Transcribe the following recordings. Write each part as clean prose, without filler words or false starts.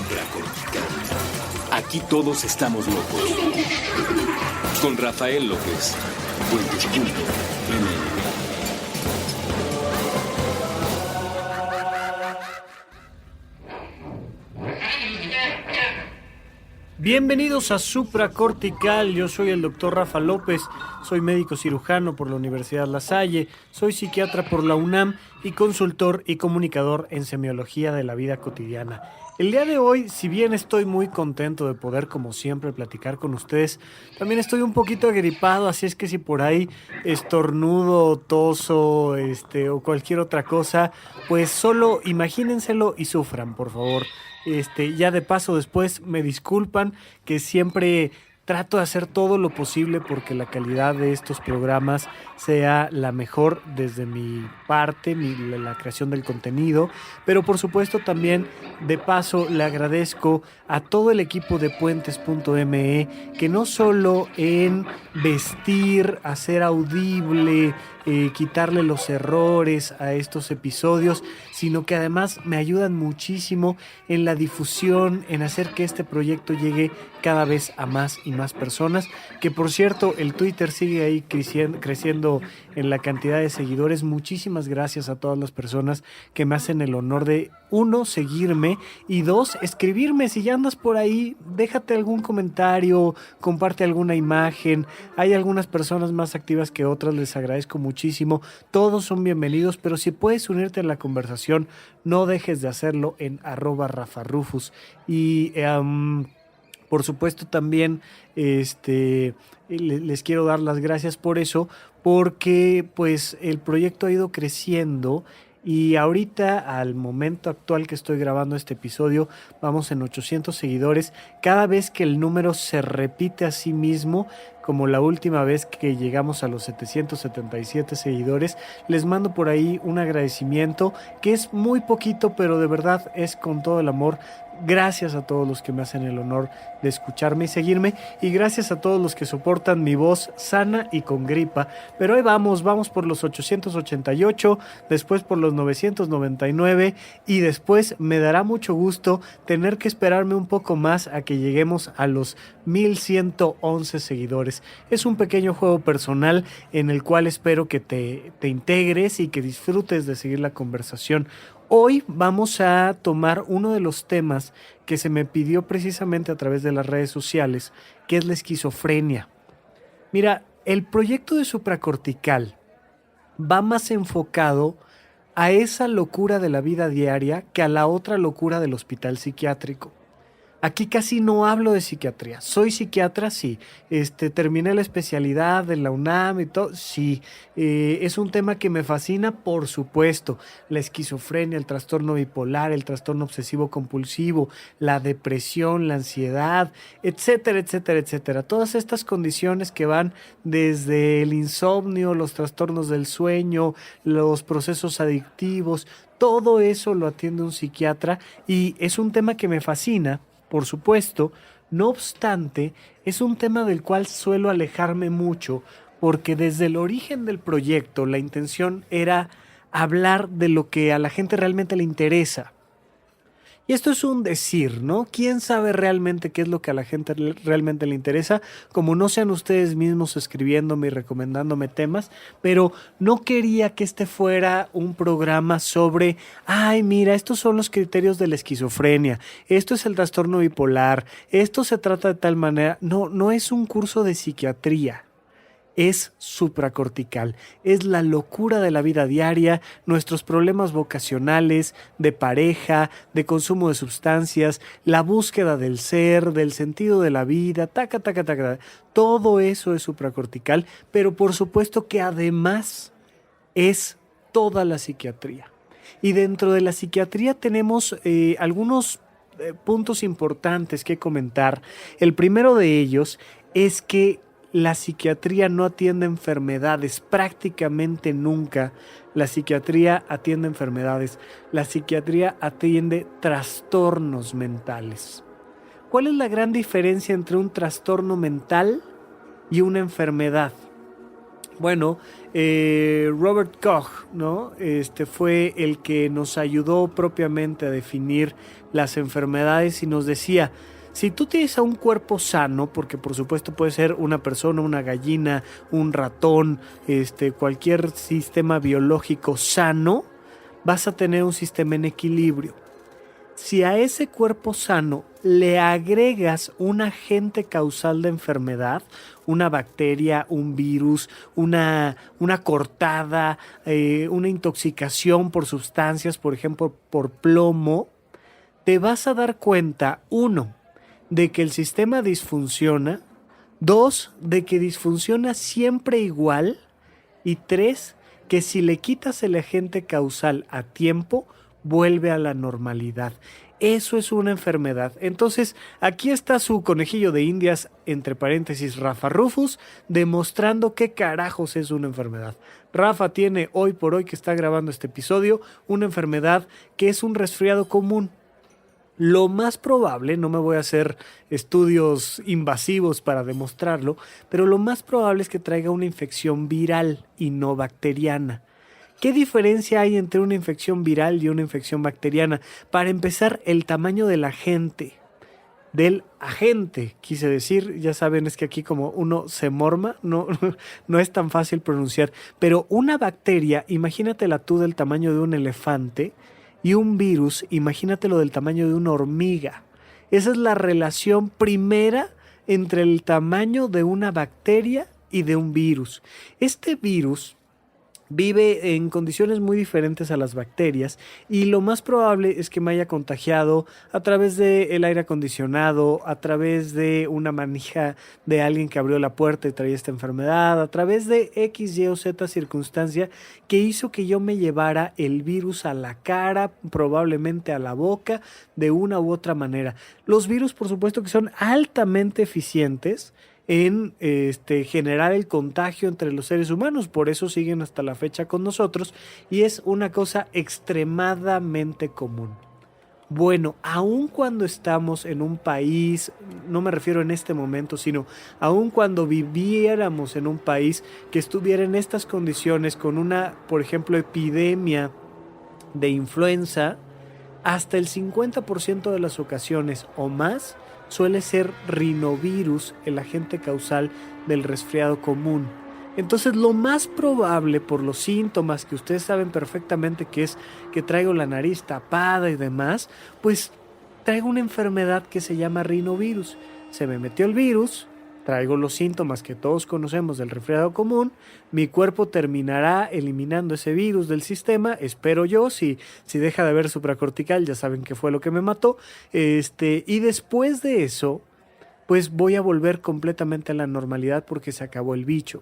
Supracortical. Aquí todos estamos locos. Con Rafael López. Puentes.mx. Bienvenidos a Supracortical, yo soy el doctor Rafa López, soy médico cirujano por la Universidad La Salle, soy psiquiatra por la UNAM y consultor y comunicador en semiología de la vida cotidiana. El día de hoy, si bien estoy muy contento de poder, como siempre, platicar con ustedes, también estoy un poquito agripado, así es que si por ahí estornudo, toso, o cualquier otra cosa, pues solo imagínenselo y sufran, por favor. Ya de paso después me disculpan, que siempre trato de hacer todo lo posible porque la calidad de estos programas sea la mejor desde mi parte, la creación del contenido, pero por supuesto también de paso le agradezco a todo el equipo de Puentes.me que no solo en vestir, hacer audible, quitarle los errores a estos episodios, sino que además me ayudan muchísimo en la difusión, en hacer que este proyecto llegue cada vez a más y más personas, que por cierto el Twitter sigue ahí creciendo en la cantidad de seguidores. Muchísimas gracias a todas las personas que me hacen el honor de, 1, seguirme, y 2, escribirme. Si ya andas por ahí, déjate algún comentario, comparte alguna imagen. Hay algunas personas más activas que otras, les agradezco muchísimo. Todos son bienvenidos, pero si puedes unirte a la conversación, no dejes de hacerlo en @RafaRufus. Y por supuesto también les quiero dar las gracias por eso, porque pues el proyecto ha ido creciendo y ahorita, al momento actual que estoy grabando este episodio, vamos en 800 seguidores. Cada vez que el número se repite a sí mismo, como la última vez que llegamos a los 777 seguidores, les mando por ahí un agradecimiento que es muy poquito, pero de verdad es con todo el amor. Gracias a todos los que me hacen el honor de escucharme y seguirme, y gracias a todos los que soportan mi voz sana y con gripa. Pero ahí vamos por los 888, después por los 999, y después me dará mucho gusto tener que esperarme un poco más a que lleguemos a los 1111 seguidores. Es un pequeño juego personal en el cual espero que te integres y que disfrutes de seguir la conversación. Hoy vamos a tomar uno de los temas que se me pidió precisamente a través de las redes sociales, que es la esquizofrenia. Mira, el proyecto de Supracortical va más enfocado a esa locura de la vida diaria que a la otra locura del hospital psiquiátrico. Aquí casi no hablo de psiquiatría. Soy psiquiatra, sí. Terminé la especialidad de la UNAM y todo, sí. Es un tema que me fascina, por supuesto. La esquizofrenia, el trastorno bipolar, el trastorno obsesivo compulsivo, la depresión, la ansiedad, etcétera, etcétera, etcétera. Todas estas condiciones que van desde el insomnio, los trastornos del sueño, los procesos adictivos, todo eso lo atiende un psiquiatra y es un tema que me fascina. Por supuesto, no obstante, es un tema del cual suelo alejarme mucho porque desde el origen del proyecto la intención era hablar de lo que a la gente realmente le interesa. Y esto es un decir, ¿no? ¿Quién sabe realmente qué es lo que a la gente realmente le interesa? Como no sean ustedes mismos escribiéndome y recomendándome temas, pero no quería que este fuera un programa sobre, ay, mira, estos son los criterios de la esquizofrenia, esto es el trastorno bipolar, esto se trata de tal manera. No, no es un curso de psiquiatría. Es supracortical, es la locura de la vida diaria, nuestros problemas vocacionales, de pareja, de consumo de sustancias, la búsqueda del ser, del sentido de la vida, taca, taca, taca. Todo eso es supracortical, pero por supuesto que además es toda la psiquiatría. Y dentro de la psiquiatría tenemos algunos puntos importantes que comentar. El primero de ellos es que la psiquiatría no atiende enfermedades, prácticamente nunca. La psiquiatría atiende enfermedades, la psiquiatría atiende trastornos mentales. ¿Cuál es la gran diferencia entre un trastorno mental y una enfermedad? Bueno, Robert Koch, ¿no? Fue el que nos ayudó propiamente a definir las enfermedades y nos decía, si tú tienes a un cuerpo sano, porque por supuesto puede ser una persona, una gallina, un ratón, cualquier sistema biológico sano, vas a tener un sistema en equilibrio. Si a ese cuerpo sano le agregas un agente causal de enfermedad, una bacteria, un virus, una cortada, una intoxicación por sustancias, por ejemplo, por plomo, te vas a dar cuenta, uno, de que el sistema disfunciona, dos, de que disfunciona siempre igual, y tres, que si le quitas el agente causal a tiempo, vuelve a la normalidad. Eso es una enfermedad. Entonces, aquí está su conejillo de indias, entre paréntesis, Rafa Rufus, demostrando qué carajos es una enfermedad. Rafa tiene hoy por hoy que está grabando este episodio una enfermedad que es un resfriado común. Lo más probable, no me voy a hacer estudios invasivos para demostrarlo, pero lo más probable es que traiga una infección viral y no bacteriana. ¿Qué diferencia hay entre una infección viral y una infección bacteriana? Para empezar, el tamaño del agente. Quise decir, ya saben, es que aquí como uno se morma, no es tan fácil pronunciar, pero una bacteria, imagínatela tú del tamaño de un elefante, y un virus, imagínatelo del tamaño de una hormiga. Esa es la relación primera entre el tamaño de una bacteria y de un virus. Este virus vive en condiciones muy diferentes a las bacterias y lo más probable es que me haya contagiado a través del aire acondicionado, a través de una manija de alguien que abrió la puerta y traía esta enfermedad, a través de X, Y o Z circunstancia que hizo que yo me llevara el virus a la cara, probablemente a la boca, de una u otra manera. Los virus, por supuesto, que son altamente eficientes en generar el contagio entre los seres humanos, por eso siguen hasta la fecha con nosotros y es una cosa extremadamente común. Bueno, aun cuando estamos en un país, no me refiero en este momento, sino aun cuando viviéramos en un país que estuviera en estas condiciones con una, por ejemplo, epidemia de influenza, hasta el 50% de las ocasiones o más suele ser rinovirus el agente causal del resfriado común. Entonces lo más probable, por los síntomas que ustedes saben perfectamente que es que traigo la nariz tapada y demás, pues traigo una enfermedad que se llama rinovirus. Se me metió el virus, traigo los síntomas que todos conocemos del resfriado común, mi cuerpo terminará eliminando ese virus del sistema, espero yo, si deja de haber supracortical, ya saben que fue lo que me mató, y después de eso, pues voy a volver completamente a la normalidad porque se acabó el bicho.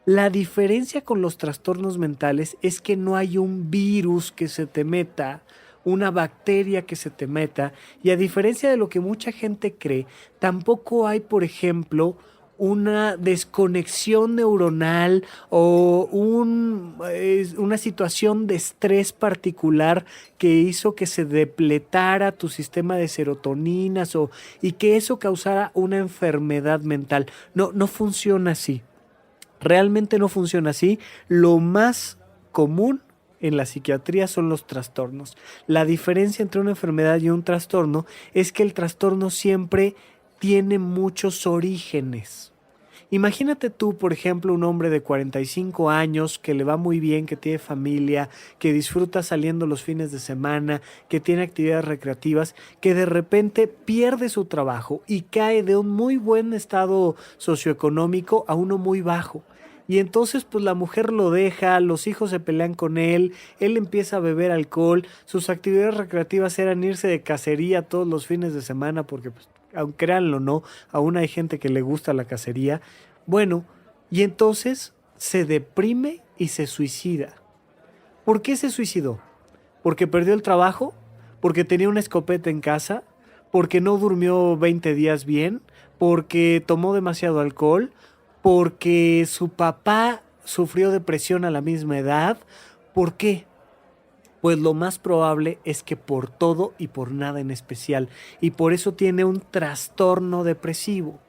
La diferencia con los trastornos mentales es que no hay un virus que se te meta, una bacteria que se te meta, y a diferencia de lo que mucha gente cree, tampoco hay, por ejemplo, una desconexión neuronal o una situación de estrés particular que hizo que se depletara tu sistema de serotoninas y que eso causara una enfermedad mental. No funciona así. Realmente no funciona así. Lo más común en la psiquiatría son los trastornos. La diferencia entre una enfermedad y un trastorno es que el trastorno siempre tiene muchos orígenes. Imagínate tú, por ejemplo, un hombre de 45 años que le va muy bien, que tiene familia, que disfruta saliendo los fines de semana, que tiene actividades recreativas, que de repente pierde su trabajo y cae de un muy buen estado socioeconómico a uno muy bajo. Y entonces pues la mujer lo deja, los hijos se pelean con él empieza a beber alcohol, sus actividades recreativas eran irse de cacería todos los fines de semana porque pues, aunque créanlo o no, aún hay gente que le gusta la cacería. Bueno, y entonces se deprime y se suicida. ¿Por qué se suicidó? ¿Porque perdió el trabajo? ¿Porque tenía una escopeta en casa? ¿Porque no durmió 20 días bien? ¿Porque tomó demasiado alcohol? ¿Porque su papá sufrió depresión a la misma edad? ¿Por qué? Pues lo más probable es que por todo y por nada en especial, y por eso tiene un trastorno depresivo.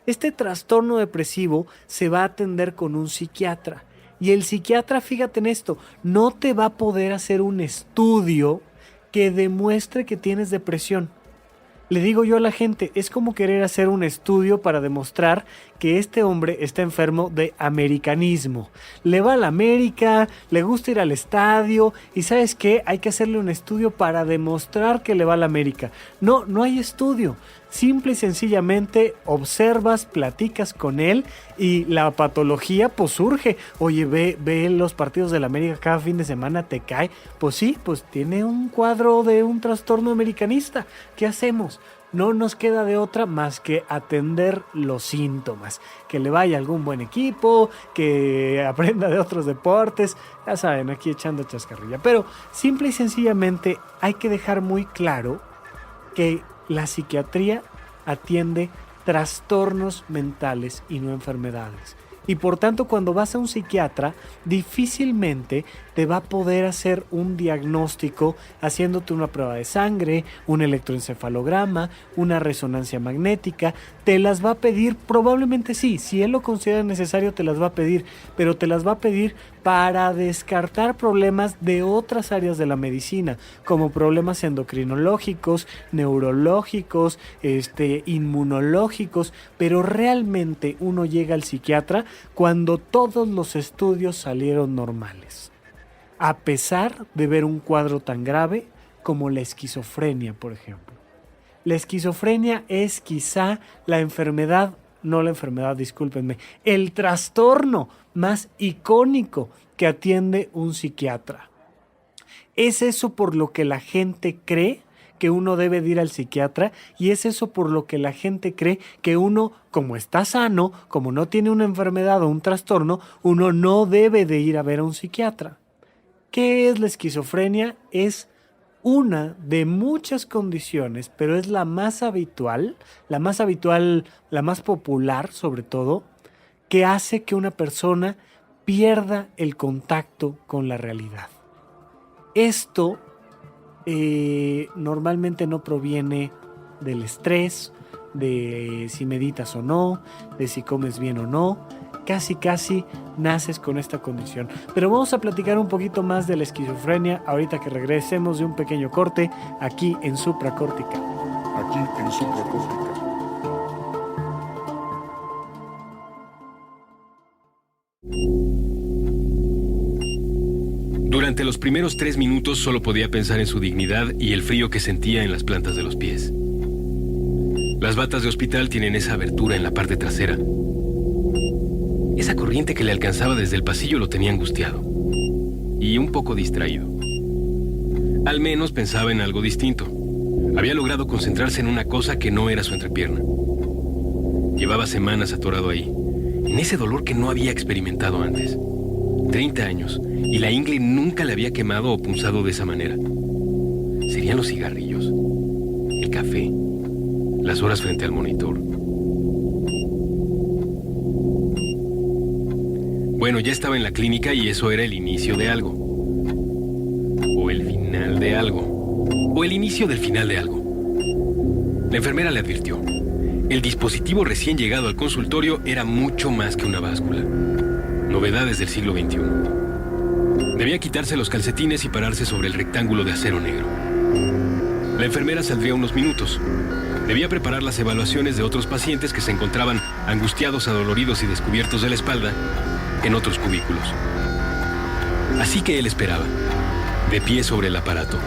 Este trastorno depresivo se va a atender con un psiquiatra. Y el psiquiatra, fíjate en esto, no te va a poder hacer un estudio que demuestre que tienes depresión. Le digo yo a la gente, es como querer hacer un estudio para demostrar que este hombre está enfermo de americanismo. Le va a la América, le gusta ir al estadio y ¿sabes qué? Hay que hacerle un estudio para demostrar que le va a la América. No, no hay estudio. Simple y sencillamente observas, platicas con él y la patología pues surge. Oye, ve los partidos de la América cada fin de semana, te cae. Pues sí, pues tiene un cuadro de un trastorno americanista. ¿Qué hacemos? No nos queda de otra más que atender los síntomas. Que le vaya a algún buen equipo, que aprenda de otros deportes. Ya saben, aquí echando chascarrilla. Pero simple y sencillamente hay que dejar muy claro que la psiquiatría atiende trastornos mentales y no enfermedades. Y por tanto, cuando vas a un psiquiatra, difícilmente te va a poder hacer un diagnóstico haciéndote una prueba de sangre, un electroencefalograma, una resonancia magnética. Te las va a pedir, probablemente sí, si él lo considera necesario te las va a pedir, pero te las va a pedir para descartar problemas de otras áreas de la medicina, como problemas endocrinológicos, neurológicos, inmunológicos, pero realmente uno llega al psiquiatra cuando todos los estudios salieron normales, a pesar de ver un cuadro tan grave como la esquizofrenia, por ejemplo. La esquizofrenia es quizá el trastorno más icónico que atiende un psiquiatra. Es eso por lo que la gente cree que uno debe de ir al psiquiatra y es eso por lo que la gente cree que uno, como está sano, como no tiene una enfermedad o un trastorno, uno no debe de ir a ver a un psiquiatra. ¿Qué es la esquizofrenia? Es una de muchas condiciones, pero es la más habitual, la más popular sobre todo, que hace que una persona pierda el contacto con la realidad. Esto normalmente no proviene del estrés, de si meditas o no, de si comes bien o no. Casi naces con esta condición. Pero vamos a platicar un poquito más de la esquizofrenia ahorita que regresemos de un pequeño corte aquí en Supracórtica. Durante los primeros 3 minutos solo podía pensar en su dignidad y el frío que sentía en las plantas de los pies. Las batas de hospital tienen esa abertura en la parte trasera. Esa corriente que le alcanzaba desde el pasillo lo tenía angustiado y un poco distraído. Al menos pensaba en algo distinto. Había logrado concentrarse en una cosa que no era su entrepierna. Llevaba semanas atorado ahí, en ese dolor que no había experimentado antes. 30 años, y la ingle nunca le había quemado o punzado de esa manera. ¿Serían los cigarrillos? ¿El café? ¿Las horas frente al monitor? Bueno, ya estaba en la clínica y eso era el inicio de algo. O el final de algo. O el inicio del final de algo. La enfermera le advirtió. El dispositivo recién llegado al consultorio era mucho más que una báscula. Novedades del siglo XXI. Debía quitarse los calcetines y pararse sobre el rectángulo de acero negro. La enfermera saldría unos minutos. Debía preparar las evaluaciones de otros pacientes que se encontraban angustiados, adoloridos y descubiertos de la espalda en otros cubículos. Así que él esperaba, de pie sobre el aparato.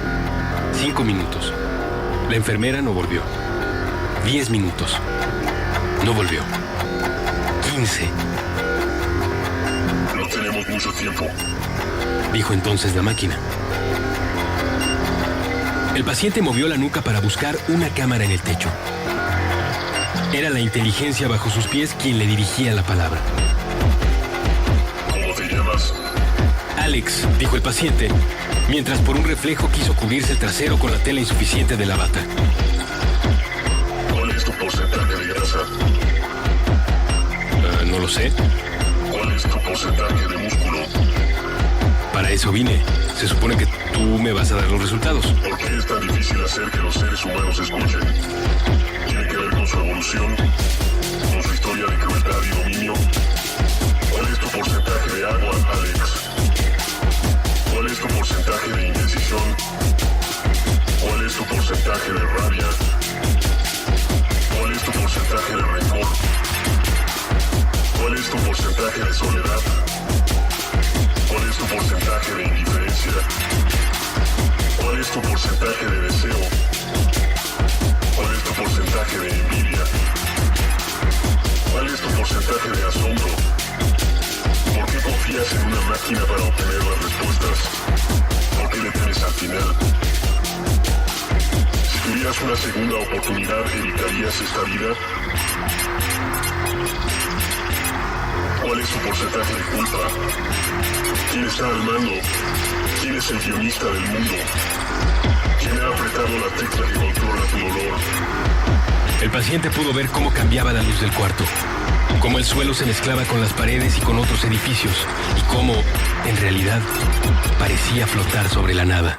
5 minutos. La enfermera no volvió. 10 minutos. No volvió. 15. No tenemos mucho tiempo, dijo entonces la máquina. El paciente movió la nuca para buscar una cámara en el techo. Era la inteligencia bajo sus pies quien le dirigía la palabra. ¿Cómo te llamas? Alex, dijo el paciente, mientras por un reflejo quiso cubrirse el trasero con la tela insuficiente de la bata. ¿Cuál es tu porcentaje de grasa? No lo sé. ¿Cuál es tu porcentaje de músculo? Para eso vine. Se supone que tú me vas a dar los resultados. ¿Por qué es tan difícil hacer que los seres humanos escuchen? ¿Tiene que ver con su evolución? ¿Con su historia de crueldad y dominio? ¿Cuál es tu porcentaje de agua, Alex? porcentaje de rabia? ¿Cuál es tu porcentaje de rencor? ¿Cuál es tu porcentaje de soledad? ¿Cuál es tu porcentaje de indiferencia? ¿Cuál es tu porcentaje de deseo? ¿Cuál es tu porcentaje de envidia? ¿Cuál es tu porcentaje de asombro? ¿Por qué confías en una máquina para obtener las respuestas? ¿Por qué le temes al final? Si tuvieras una segunda oportunidad, ¿evitarías esta vida? ¿Cuál es tu porcentaje de culpa? ¿Quién está al mando? ¿Quién es el guionista del mundo? ¿Quién ha apretado la tecla que controla tu dolor? El paciente pudo ver cómo cambiaba la luz del cuarto, cómo el suelo se mezclaba con las paredes y con otros edificios, y cómo, en realidad, parecía flotar sobre la nada.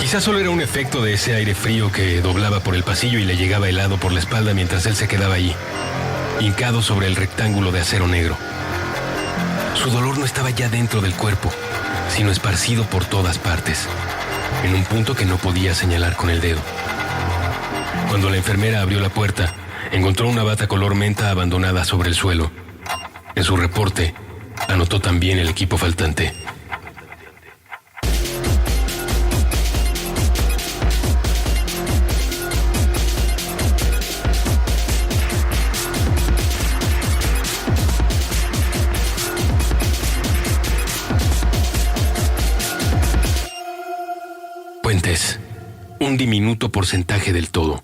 Quizás solo era un efecto de ese aire frío que doblaba por el pasillo y le llegaba helado por la espalda mientras él se quedaba allí, hincado sobre el rectángulo de acero negro. Su dolor no estaba ya dentro del cuerpo, sino esparcido por todas partes, en un punto que no podía señalar con el dedo. Cuando la enfermera abrió la puerta, encontró una bata color menta abandonada sobre el suelo. En su reporte, anotó también el equipo faltante. Puentes, un diminuto porcentaje del todo.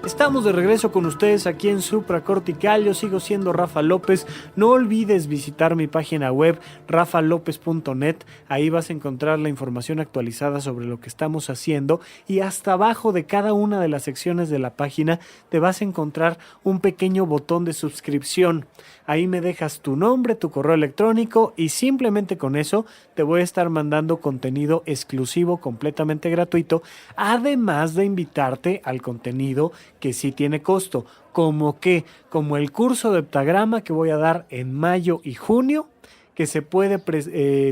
Estamos de regreso con ustedes aquí en Supracortical. Yo sigo siendo Rafa López. No olvides visitar mi página web rafalopez.net. Ahí vas a encontrar la información actualizada sobre lo que estamos haciendo, y hasta abajo de cada una de las secciones de la página te vas a encontrar un pequeño botón de suscripción. Ahí me dejas tu nombre, tu correo electrónico, y simplemente con eso te voy a estar mandando contenido exclusivo completamente gratuito, además de invitarte al contenido que sí tiene costo, como el curso de heptagrama que voy a dar en mayo y junio, que se puede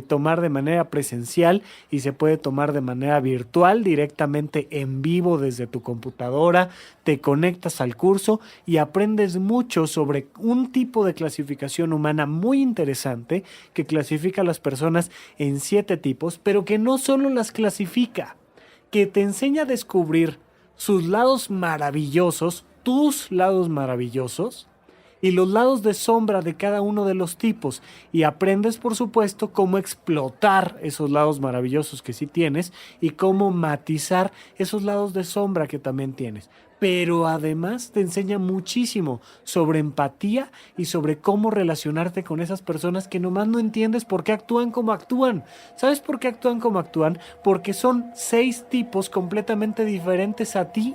tomar de manera presencial y se puede tomar de manera virtual, directamente en vivo desde tu computadora. Te conectas al curso y aprendes mucho sobre un tipo de clasificación humana muy interesante que clasifica a las personas en 7 tipos, pero que no solo las clasifica, que te enseña a descubrir sus lados maravillosos, tus lados maravillosos, y los lados de sombra de cada uno de los tipos, y aprendes, por supuesto, cómo explotar esos lados maravillosos que sí tienes y cómo matizar esos lados de sombra que también tienes. Pero además te enseña muchísimo sobre empatía y sobre cómo relacionarte con esas personas que nomás no entiendes por qué actúan como actúan. ¿Sabes por qué actúan como actúan? Porque son 6 tipos completamente diferentes a ti.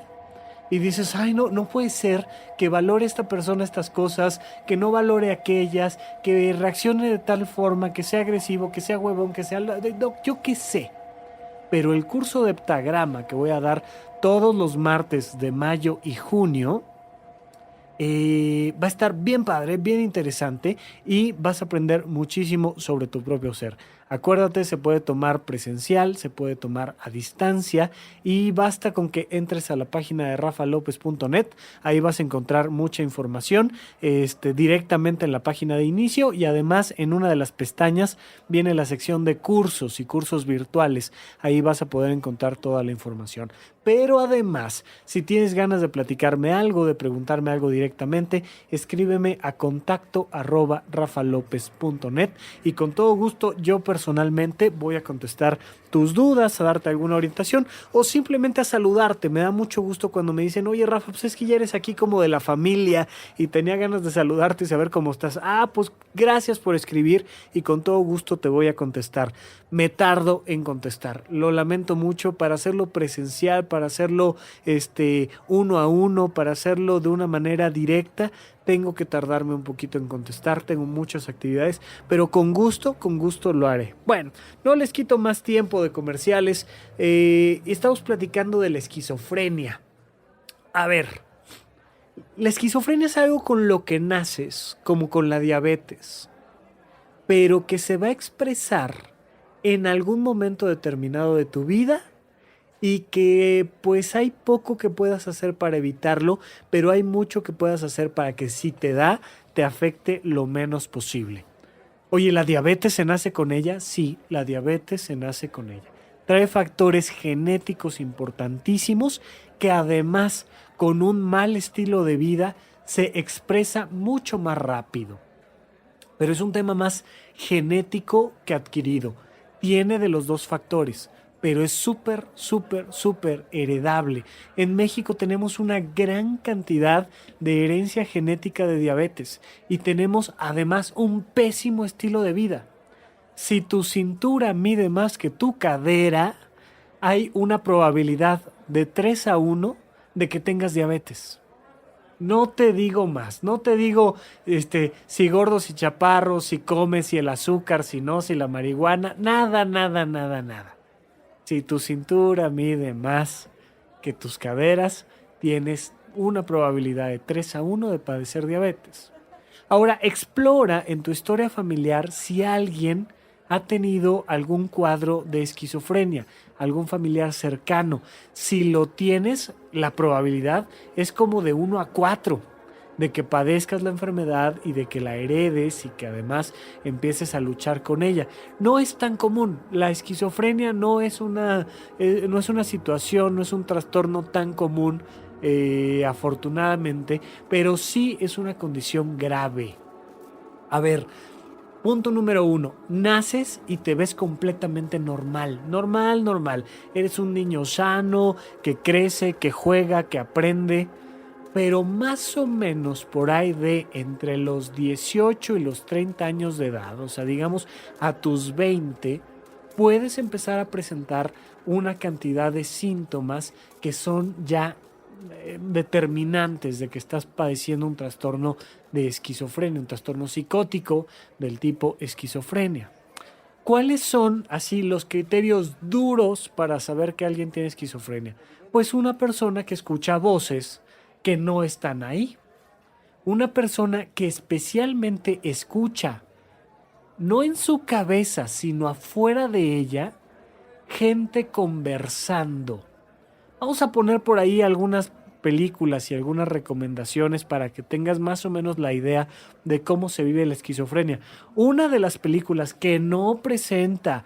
Y dices, ay, no puede ser que valore esta persona estas cosas, que no valore aquellas, que reaccione de tal forma, que sea agresivo, que sea huevón, que sea... No, yo qué sé. Pero el curso de heptagrama que voy a dar todos los martes de mayo y junio va a estar bien padre, bien interesante, y vas a aprender muchísimo sobre tu propio ser. Acuérdate, se puede tomar presencial, se puede tomar a distancia, y basta con que entres a la página de rafalopez.net. Ahí vas a encontrar mucha información directamente en la página de inicio, y además en una de las pestañas viene la sección de cursos y cursos virtuales. Ahí vas a poder encontrar toda la información. Pero además, si tienes ganas de platicarme algo, de preguntarme algo directamente, escríbeme a contacto@rafalopez.net, y con todo gusto yo personalmente personalmente, voy a contestar tus dudas, a darte alguna orientación o simplemente a saludarte. Me da mucho gusto cuando me dicen, oye Rafa, pues es que ya eres aquí como de la familia y tenía ganas de saludarte y saber cómo estás. Pues gracias por escribir y con todo gusto te voy a contestar. Me tardo en contestar, lo lamento mucho. Para hacerlo presencial, para hacerlo uno a uno, para hacerlo de una manera directa, tengo que tardarme un poquito en contestar, tengo muchas actividades, pero con gusto lo haré. Bueno, no les quito más tiempo de comerciales. Estamos platicando de la esquizofrenia. A ver, la esquizofrenia es algo con lo que naces, como con la diabetes, pero que se va a expresar en algún momento determinado de tu vida y que pues hay poco que puedas hacer para evitarlo, pero hay mucho que puedas hacer para que si te da, te afecte lo menos posible. Oye, ¿la diabetes se nace con ella? Sí, la diabetes se nace con ella. Trae factores genéticos importantísimos que además con un mal estilo de vida se expresa mucho más rápido. Pero es un tema más genético que adquirido. Tiene de los dos factores, pero es súper heredable. En México tenemos una gran cantidad de herencia genética de diabetes y tenemos además un pésimo estilo de vida. Si tu cintura mide más que tu cadera, hay una probabilidad de 3-1 de que tengas diabetes. No te digo más, no te digo si gordos, si chaparros, si comes, si el azúcar, si no, si la marihuana, nada. Si tu cintura mide más que tus caderas, tienes una probabilidad de 3-1 de padecer diabetes. Ahora, explora en tu historia familiar si alguien ha tenido algún cuadro de esquizofrenia, algún familiar cercano. Si lo tienes, la probabilidad es como de 1-4 de que padezcas la enfermedad y de que la heredes y que además empieces a luchar con ella. No es tan común. La esquizofrenia no es una situación, no es un trastorno tan común, afortunadamente, pero sí es una condición grave. A ver, punto número 1, naces y te ves completamente normal. Eres un niño sano, que crece, que juega, que aprende, pero más o menos por ahí de entre los 18 y los 30 años de edad, o sea, digamos a tus 20, puedes empezar a presentar una cantidad de síntomas que son ya determinantes de que estás padeciendo un trastorno de esquizofrenia, un trastorno psicótico del tipo esquizofrenia. ¿Cuáles son así los criterios duros para saber que alguien tiene esquizofrenia? Pues una persona que escucha voces que no están ahí. Una persona que especialmente escucha, no en su cabeza, sino afuera de ella, gente conversando. Vamos a poner por ahí algunas películas y algunas recomendaciones para que tengas más o menos la idea de cómo se vive la esquizofrenia. Una de las películas que no presenta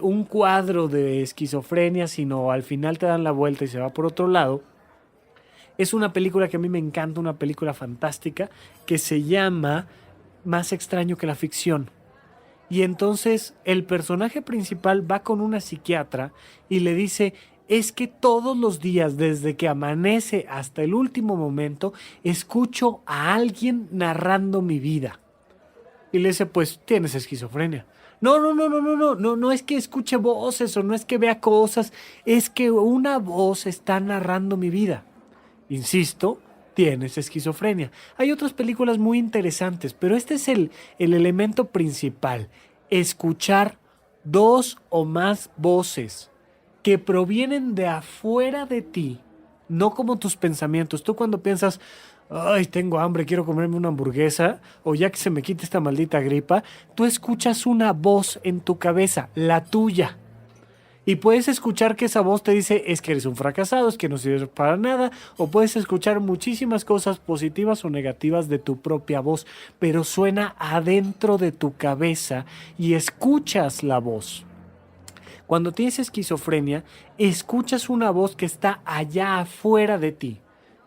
un cuadro de esquizofrenia, sino al final te dan la vuelta y se va por otro lado, es una película que a mí me encanta, una película fantástica que se llama Más extraño que la ficción. Y entonces el personaje principal va con una psiquiatra y le dice: es que todos los días, desde que amanece hasta el último momento, escucho a alguien narrando mi vida. Y le dice: pues tienes esquizofrenia. No es que escuche voces o no es que vea cosas, es que una voz está narrando mi vida. Insisto, tienes esquizofrenia. Hay otras películas muy interesantes, pero este es el elemento principal: escuchar 2 o más voces que provienen de afuera de ti, no como tus pensamientos. Tú cuando piensas: ay, tengo hambre, quiero comerme una hamburguesa, o ya que se me quite esta maldita gripa, tú escuchas una voz en tu cabeza, la tuya. Y puedes escuchar que esa voz te dice: es que eres un fracasado, es que no sirves para nada, o puedes escuchar muchísimas cosas positivas o negativas de tu propia voz, pero suena adentro de tu cabeza y escuchas la voz. Cuando tienes esquizofrenia, escuchas una voz que está allá afuera de ti,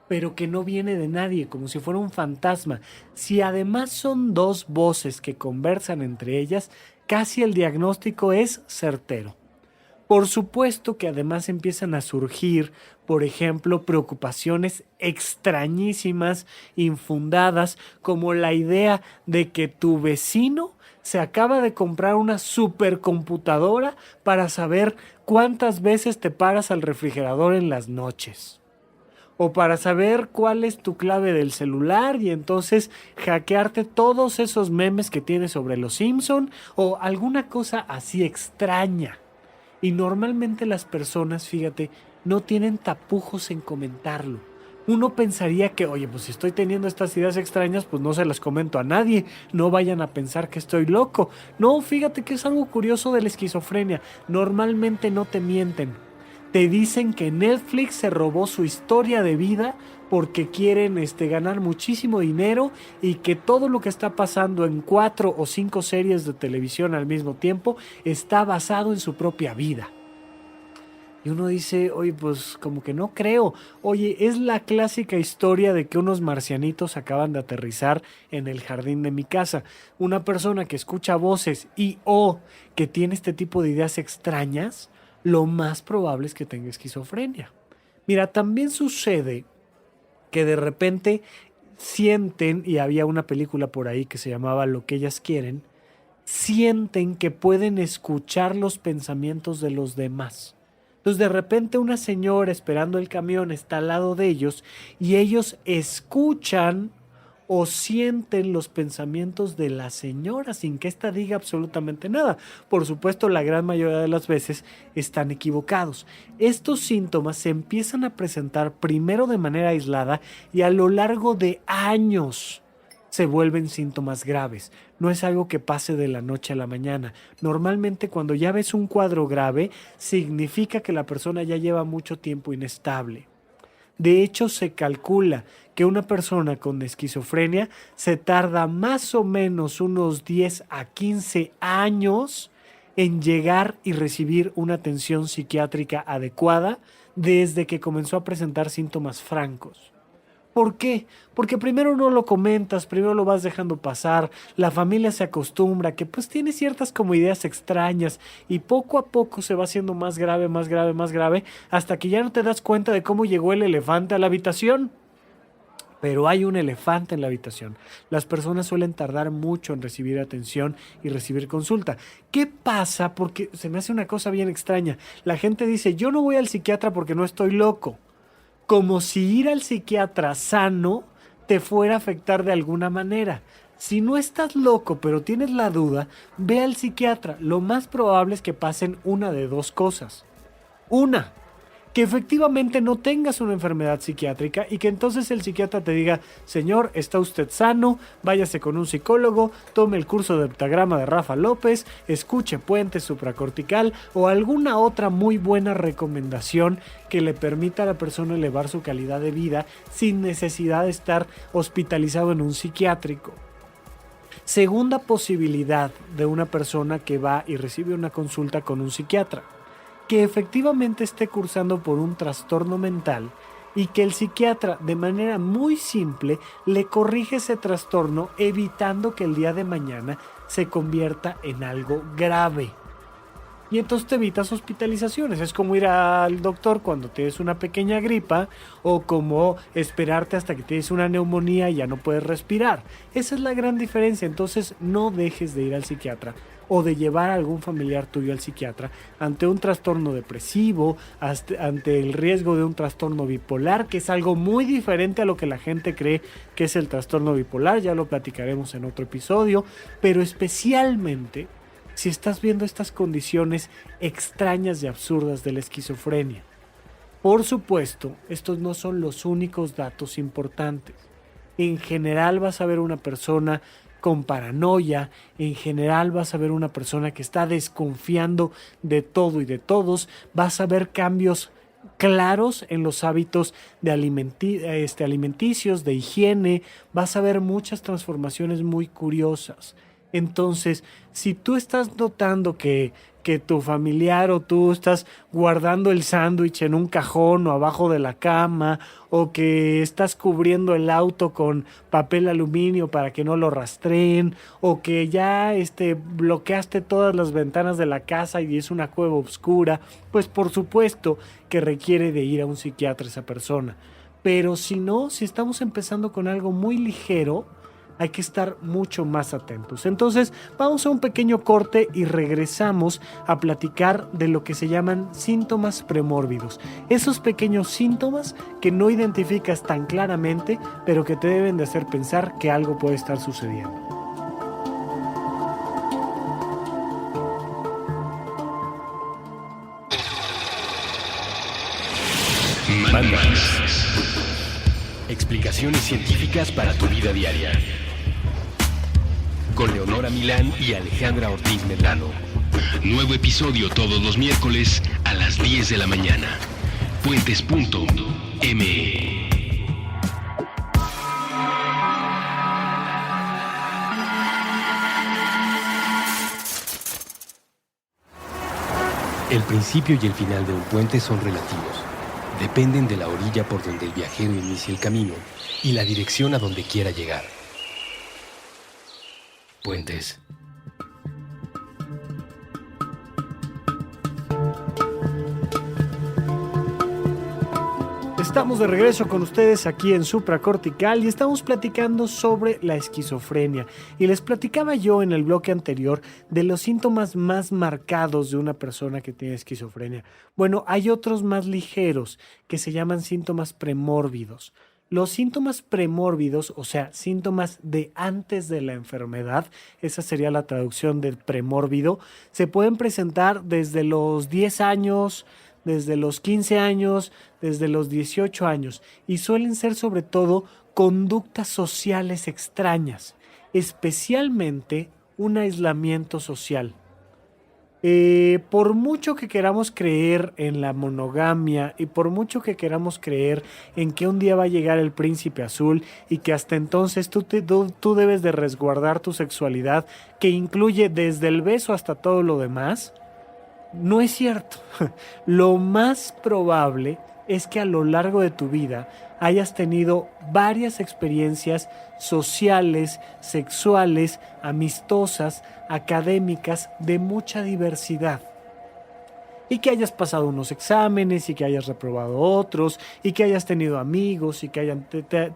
pero que no viene de nadie, como si fuera un fantasma. Si además son 2 voces que conversan entre ellas, casi el diagnóstico es certero. Por supuesto que además empiezan a surgir, por ejemplo, preocupaciones extrañísimas, infundadas, como la idea de que tu vecino se acaba de comprar una supercomputadora para saber cuántas veces te paras al refrigerador en las noches. O para saber cuál es tu clave del celular y entonces hackearte todos esos memes que tienes sobre los Simpson o alguna cosa así extraña. Y normalmente las personas, fíjate, no tienen tapujos en comentarlo. Uno pensaría que, oye, pues si estoy teniendo estas ideas extrañas, pues no se las comento a nadie, no vayan a pensar que estoy loco. No, fíjate que es algo curioso de la esquizofrenia. Normalmente no te mienten. Te dicen que Netflix se robó su historia de vida porque quieren ganar muchísimo dinero y que todo lo que está pasando en 4 o 5 series de televisión al mismo tiempo está basado en su propia vida. Y uno dice, oye, pues como que no creo. Oye, es la clásica historia de que unos marcianitos acaban de aterrizar en el jardín de mi casa. Una persona que escucha voces y o que tiene este tipo de ideas extrañas, lo más probable es que tenga esquizofrenia. Mira, también sucede que de repente sienten, y había una película por ahí que se llamaba Lo que ellas quieren, sienten que pueden escuchar los pensamientos de los demás. Entonces de repente una señora esperando el camión está al lado de ellos y ellos escuchan o sienten los pensamientos de la señora sin que ésta diga absolutamente nada. Por supuesto, la gran mayoría de las veces están equivocados. Estos síntomas se empiezan a presentar primero de manera aislada y a lo largo de años se vuelven síntomas graves. No es algo que pase de la noche a la mañana. Normalmente cuando ya ves un cuadro grave, significa que la persona ya lleva mucho tiempo inestable. De hecho, se calcula que una persona con esquizofrenia se tarda más o menos unos 10 a 15 años en llegar y recibir una atención psiquiátrica adecuada desde que comenzó a presentar síntomas francos. ¿Por qué? Porque primero no lo comentas, primero lo vas dejando pasar, la familia se acostumbra que pues tiene ciertas como ideas extrañas y poco a poco se va haciendo más grave, más grave, más grave, hasta que ya no te das cuenta de cómo llegó el elefante a la habitación. Pero hay un elefante en la habitación. Las personas suelen tardar mucho en recibir atención y recibir consulta. ¿Qué pasa? Porque se me hace una cosa bien extraña. La gente dice, yo no voy al psiquiatra porque no estoy loco. Como si ir al psiquiatra sano te fuera a afectar de alguna manera. Si no estás loco pero tienes la duda, ve al psiquiatra. Lo más probable es que pasen una de dos cosas. Una, que efectivamente no tengas una enfermedad psiquiátrica y que entonces el psiquiatra te diga, señor, está usted sano, váyase con un psicólogo, tome el curso de heptagrama de Rafa López, escuche puente supracortical o alguna otra muy buena recomendación que le permita a la persona elevar su calidad de vida sin necesidad de estar hospitalizado en un psiquiátrico. Segunda posibilidad de una persona que va y recibe una consulta con un psiquiatra, que efectivamente esté cursando por un trastorno mental y que el psiquiatra de manera muy simple le corrige ese trastorno evitando que el día de mañana se convierta en algo grave. Y entonces te evitas hospitalizaciones. Es como ir al doctor cuando tienes una pequeña gripa o como esperarte hasta que tienes una neumonía y ya no puedes respirar. Esa es la gran diferencia. Entonces no dejes de ir al psiquiatra o de llevar a algún familiar tuyo al psiquiatra ante un trastorno depresivo, ante el riesgo de un trastorno bipolar, que es algo muy diferente a lo que la gente cree que es el trastorno bipolar. Ya lo platicaremos en otro episodio, pero especialmente si estás viendo estas condiciones extrañas y absurdas de la esquizofrenia. Por supuesto, estos no son los únicos datos importantes. En general vas a ver una persona con paranoia, en general vas a ver una persona que está desconfiando de todo y de todos, vas a ver cambios claros en los hábitos de alimenticios, de higiene, vas a ver muchas transformaciones muy curiosas. Entonces, si tú estás notando que tu familiar o tú estás guardando el sándwich en un cajón o abajo de la cama, o que estás cubriendo el auto con papel aluminio para que no lo rastreen, o que ya bloqueaste todas las ventanas de la casa y es una cueva oscura, pues por supuesto que requiere de ir a un psiquiatra esa persona. Pero si no, si estamos empezando con algo muy ligero, hay que estar mucho más atentos. Entonces, vamos a un pequeño corte y regresamos a platicar de lo que se llaman síntomas premórbidos. Esos pequeños síntomas que no identificas tan claramente, pero que te deben de hacer pensar que algo puede estar sucediendo. Mandas. Explicaciones científicas para tu vida diaria. Con Leonora Milán y Alejandra Ortiz Medrano. Nuevo episodio todos los miércoles a las 10 de la mañana. Puentes.me. El principio y el final de un puente son relativos. Dependen de la orilla por donde el viajero inicia el camino y la dirección a donde quiera llegar. Puentes. Estamos de regreso con ustedes aquí en Supracortical y estamos platicando sobre la esquizofrenia. Y les platicaba yo en el bloque anterior de los síntomas más marcados de una persona que tiene esquizofrenia. Bueno, hay otros más ligeros que se llaman síntomas premórbidos. Los síntomas premórbidos, o sea, síntomas de antes de la enfermedad, esa sería la traducción de premórbido, se pueden presentar desde los 10 años, desde los 15 años, desde los 18 años y suelen ser sobre todo conductas sociales extrañas, especialmente un aislamiento social. Por mucho que queramos creer en la monogamia y por mucho que queramos creer en que un día va a llegar el príncipe azul y que hasta entonces tú debes de resguardar tu sexualidad, que incluye desde el beso hasta todo lo demás, no es cierto. Lo más probable es que a lo largo de tu vida hayas tenido varias experiencias sociales, sexuales, amistosas, académicas, de mucha diversidad. Y que hayas pasado unos exámenes y que hayas reprobado otros y que hayas tenido amigos y que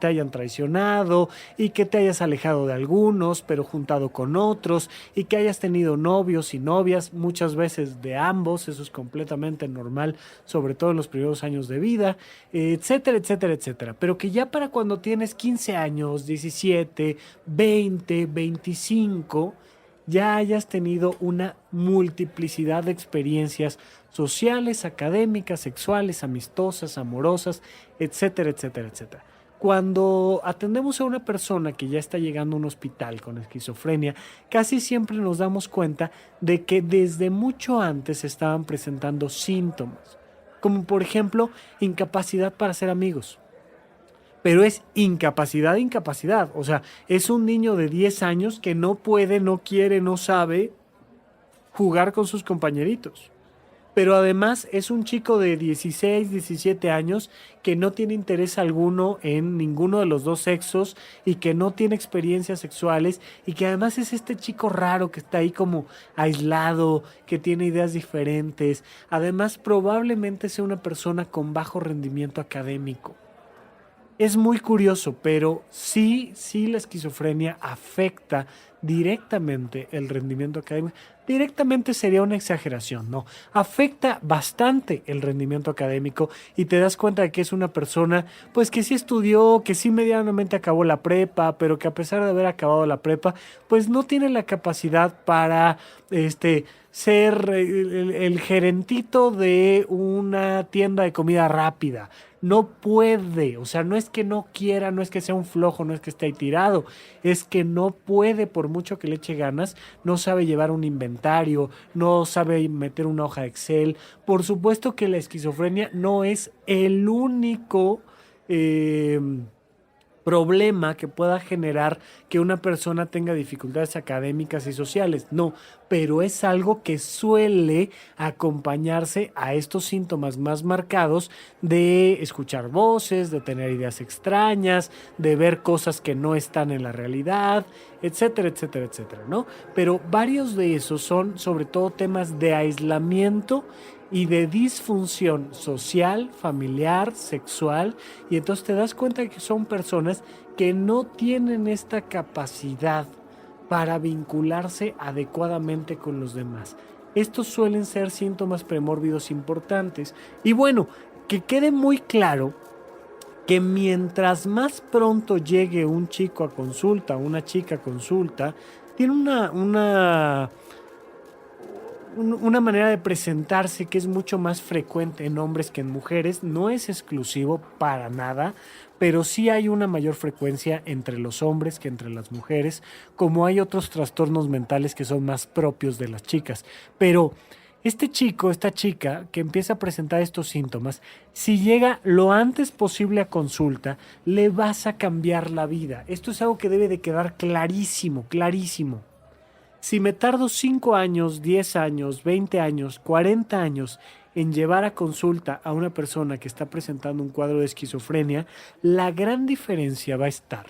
te hayan traicionado y que te hayas alejado de algunos pero juntado con otros y que hayas tenido novios y novias, muchas veces de ambos, eso es completamente normal, sobre todo en los primeros años de vida, etcétera, etcétera, etcétera. Pero que ya para cuando tienes 15 años, 17, 20, 25... ya hayas tenido una multiplicidad de experiencias sociales, académicas, sexuales, amistosas, amorosas, etcétera, etcétera, etcétera. Cuando atendemos a una persona que ya está llegando a un hospital con esquizofrenia, casi siempre nos damos cuenta de que desde mucho antes se estaban presentando síntomas, como por ejemplo incapacidad para ser amigos. Pero es incapacidad, o sea, es un niño de 10 años que no puede, no quiere, no sabe jugar con sus compañeritos. Pero además es un chico de 16, 17 años que no tiene interés alguno en ninguno de los dos sexos y que no tiene experiencias sexuales y que además es este chico raro que está ahí como aislado, que tiene ideas diferentes. Además, probablemente sea una persona con bajo rendimiento académico. Es muy curioso, pero sí la esquizofrenia afecta directamente el rendimiento académico. Directamente sería una exageración, ¿no? Afecta bastante el rendimiento académico y te das cuenta de que es una persona, pues que sí estudió, que sí medianamente acabó la prepa, pero que a pesar de haber acabado la prepa, pues no tiene la capacidad para, ser el gerentito de una tienda de comida rápida. No puede, o sea, no es que no quiera, no es que sea un flojo, no es que esté ahí tirado, es que no puede, por mucho que le eche ganas, no sabe llevar un inventario, no sabe meter una hoja de Excel. Por supuesto que la esquizofrenia no es el único problema que pueda generar que una persona tenga dificultades académicas y sociales. No, pero es algo que suele acompañarse a estos síntomas más marcados de escuchar voces, de tener ideas extrañas, de ver cosas que no están en la realidad, etcétera, etcétera, etcétera, ¿no? Pero varios de esos son sobre todo temas de aislamiento y de disfunción social, familiar, sexual, y entonces te das cuenta que son personas que no tienen esta capacidad para vincularse adecuadamente con los demás. Estos suelen ser síntomas premórbidos importantes. Y bueno, que quede muy claro que mientras más pronto llegue un chico a consulta, una chica a consulta, tiene una manera de presentarse que es mucho más frecuente en hombres que en mujeres. No es exclusivo para nada, pero sí hay una mayor frecuencia entre los hombres que entre las mujeres, como hay otros trastornos mentales que son más propios de las chicas. Pero este chico, esta chica que empieza a presentar estos síntomas, si llega lo antes posible a consulta, le vas a cambiar la vida. Esto es algo que debe de quedar clarísimo, clarísimo. Si me tardo 5 años, 10 años, 20 años, 40 años en llevar a consulta a una persona que está presentando un cuadro de esquizofrenia, la gran diferencia va a estar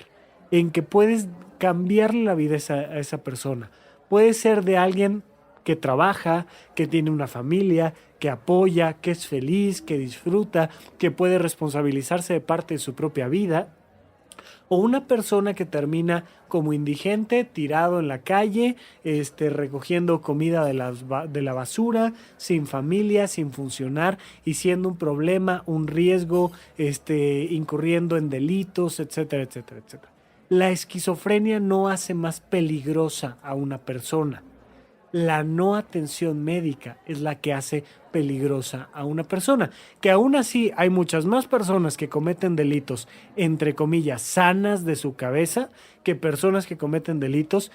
en que puedes cambiarle la vida a esa persona. Puede ser de alguien que trabaja, que tiene una familia, que apoya, que es feliz, que disfruta, que puede responsabilizarse de parte de su propia vida, o una persona que termina como indigente, tirado en la calle, recogiendo comida de la basura, sin familia, sin funcionar y siendo un problema, un riesgo, incurriendo en delitos, etcétera, etcétera, etcétera. La esquizofrenia no hace más peligrosa a una persona. La no atención médica es la que hace peligrosa a una persona. Que aún así hay muchas más personas que cometen delitos, entre comillas, sanas de su cabeza, que personas que cometen delitos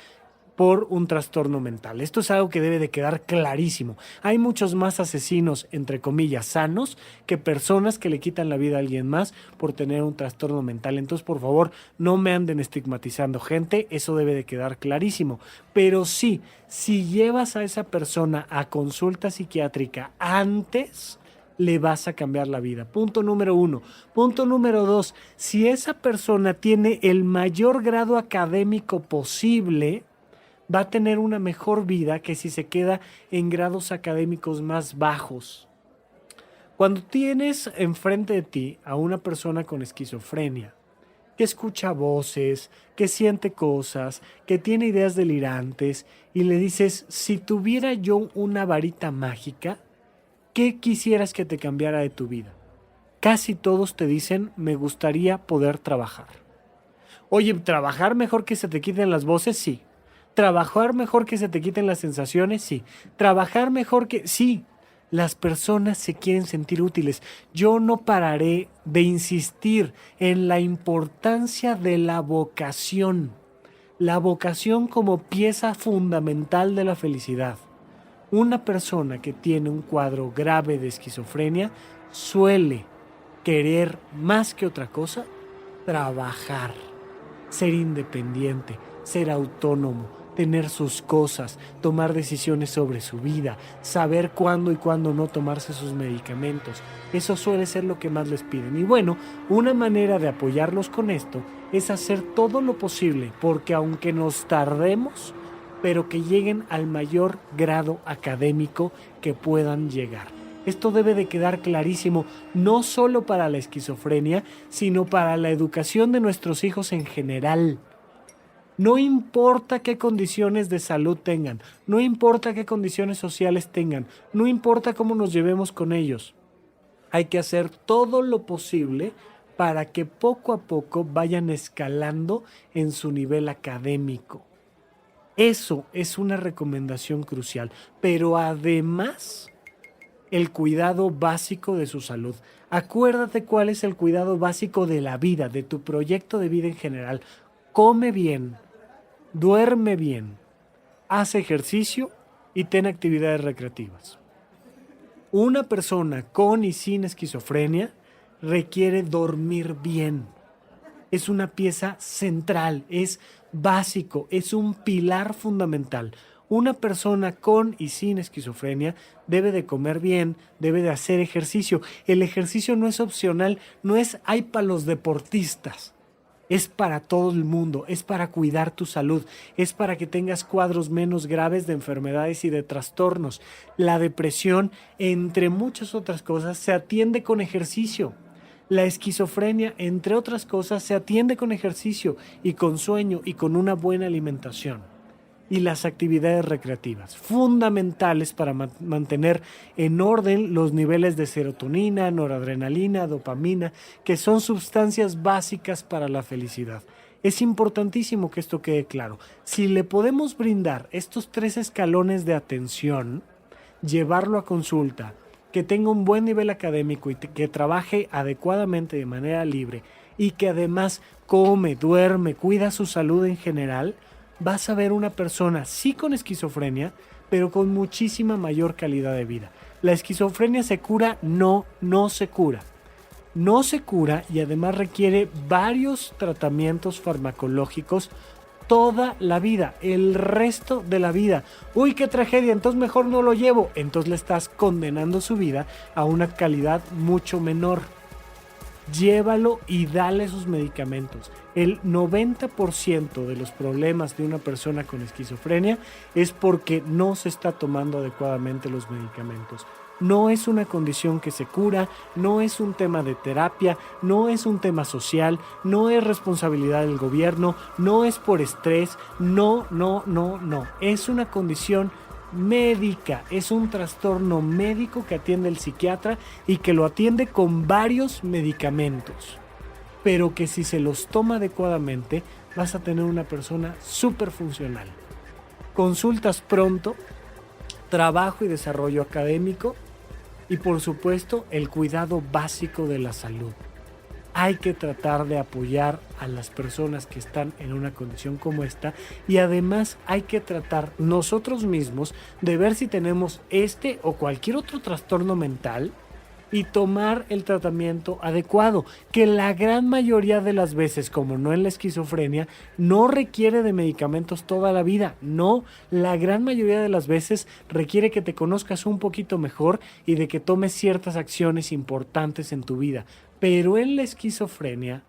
por un trastorno mental. Esto es algo que debe de quedar clarísimo. Hay muchos más asesinos, entre comillas, sanos, que personas que le quitan la vida a alguien más por tener un trastorno mental. Entonces, por favor, no me anden estigmatizando gente, eso debe de quedar clarísimo. Pero sí, si llevas a esa persona a consulta psiquiátrica antes, le vas a cambiar la vida. Punto número 1. Punto número 2, si esa persona tiene el mayor grado académico posible, va a tener una mejor vida que si se queda en grados académicos más bajos. Cuando tienes enfrente de ti a una persona con esquizofrenia, que escucha voces, que siente cosas, que tiene ideas delirantes, y le dices, si tuviera yo una varita mágica, ¿qué quisieras que te cambiara de tu vida? Casi todos te dicen, me gustaría poder trabajar. Oye, ¿trabajar mejor que se te quiten las voces? Sí. ¿Trabajar mejor que se te quiten las sensaciones? Sí. ¿Trabajar mejor que...? Sí. Las personas se quieren sentir útiles. Yo no pararé de insistir en la importancia de la vocación. La vocación como pieza fundamental de la felicidad. Una persona que tiene un cuadro grave de esquizofrenia suele querer más que otra cosa trabajar, ser independiente, ser autónomo, tener sus cosas, tomar decisiones sobre su vida, saber cuándo y cuándo no tomarse sus medicamentos. Eso suele ser lo que más les piden. Y bueno, una manera de apoyarlos con esto es hacer todo lo posible, porque aunque nos tardemos, pero que lleguen al mayor grado académico que puedan llegar. Esto debe de quedar clarísimo, no solo para la esquizofrenia, sino para la educación de nuestros hijos en general. No importa qué condiciones de salud tengan, no importa qué condiciones sociales tengan, no importa cómo nos llevemos con ellos. Hay que hacer todo lo posible para que poco a poco vayan escalando en su nivel académico. Eso es una recomendación crucial, pero además el cuidado básico de su salud. Acuérdate cuál es el cuidado básico de la vida, de tu proyecto de vida en general. Come bien, duerme bien, haz ejercicio y ten actividades recreativas. Una persona con y sin esquizofrenia requiere dormir bien. es una pieza central, es básico, es un pilar fundamental. Una persona con y sin esquizofrenia debe de comer bien, debe de hacer ejercicio. El ejercicio no es opcional, no es hay para los deportistas. Es para todo el mundo, es para cuidar tu salud, es para que tengas cuadros menos graves de enfermedades y de trastornos. La depresión, entre muchas otras cosas, se atiende con ejercicio. La esquizofrenia, entre otras cosas, se atiende con ejercicio y con sueño y con una buena alimentación. Y las actividades recreativas, fundamentales para mantener en orden los niveles de serotonina, noradrenalina, dopamina, que son sustancias básicas para la felicidad. Es importantísimo que esto quede claro. Si le podemos brindar estos 3 escalones de atención, llevarlo a consulta, que tenga un buen nivel académico y que trabaje adecuadamente de manera libre y que además come, duerme, cuida su salud en general, vas a ver una persona sí con esquizofrenia, pero con muchísima mayor calidad de vida. ¿La esquizofrenia se cura? No se cura. No se cura y además requiere varios tratamientos farmacológicos toda la vida, el resto de la vida. Uy, qué tragedia, entonces mejor no lo llevo. Entonces le estás condenando su vida a una calidad mucho menor. Llévalo y dale sus medicamentos. El 90% de los problemas de una persona con esquizofrenia es porque no se está tomando adecuadamente los medicamentos. No es una condición que se cura, no es un tema de terapia, no es un tema social, no es responsabilidad del gobierno, no es por estrés, no. Es una condición médica, es un trastorno médico que atiende el psiquiatra y que lo atiende con varios medicamentos, pero que si se los toma adecuadamente vas a tener una persona súper funcional. Consultas pronto, trabajo y desarrollo académico y por supuesto el cuidado básico de la salud. Hay que tratar de apoyar a las personas que están en una condición como esta y además hay que tratar nosotros mismos de ver si tenemos este o cualquier otro trastorno mental y tomar el tratamiento adecuado, que la gran mayoría de las veces, como no en la esquizofrenia, no requiere de medicamentos toda la vida. No, la gran mayoría de las veces requiere que te conozcas un poquito mejor y de que tomes ciertas acciones importantes en tu vida. Pero en la esquizofrenia,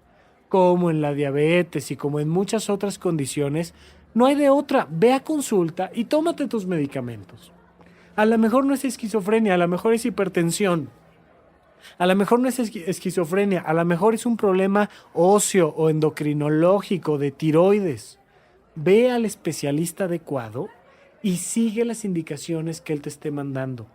como en la diabetes y como en muchas otras condiciones, no hay de otra. Ve a consulta y tómate tus medicamentos. A lo mejor no es esquizofrenia, a lo mejor es hipertensión. A lo mejor no es esquizofrenia, a lo mejor es un problema óseo o endocrinológico de tiroides. Ve al especialista adecuado y sigue las indicaciones que él te esté mandando.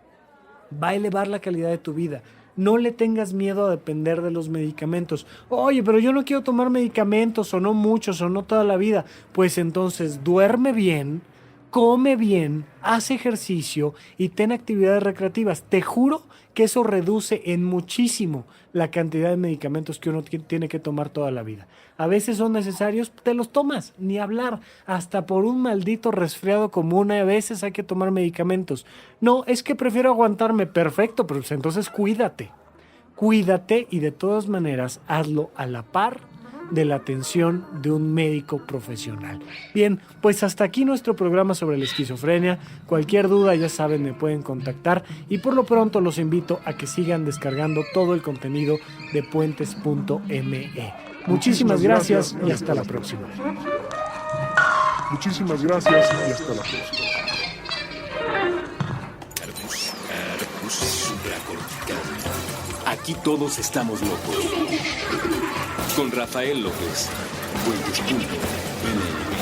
Va a elevar la calidad de tu vida. No le tengas miedo a depender de los medicamentos. Oye, pero yo no quiero tomar medicamentos, o no muchos, o no toda la vida. Pues entonces duerme bien, come bien, haz ejercicio y ten actividades recreativas. Te juro que eso reduce en muchísimo la cantidad de medicamentos que uno tiene que tomar toda la vida. A veces son necesarios, te los tomas, ni hablar. Hasta por un maldito resfriado común a veces hay que tomar medicamentos. No, es que prefiero aguantarme. Perfecto, pero pues entonces cuídate. Cuídate y de todas maneras hazlo a la par de la atención de un médico profesional. Bien, pues hasta aquí nuestro programa sobre la esquizofrenia. Cualquier duda, ya saben, me pueden contactar y por lo pronto los invito a que sigan descargando todo el contenido de puentes.me. Muchísimas gracias y hasta la próxima. Muchísimas gracias y hasta la próxima. Aquí todos estamos locos. Con Rafael López. Puentes.me.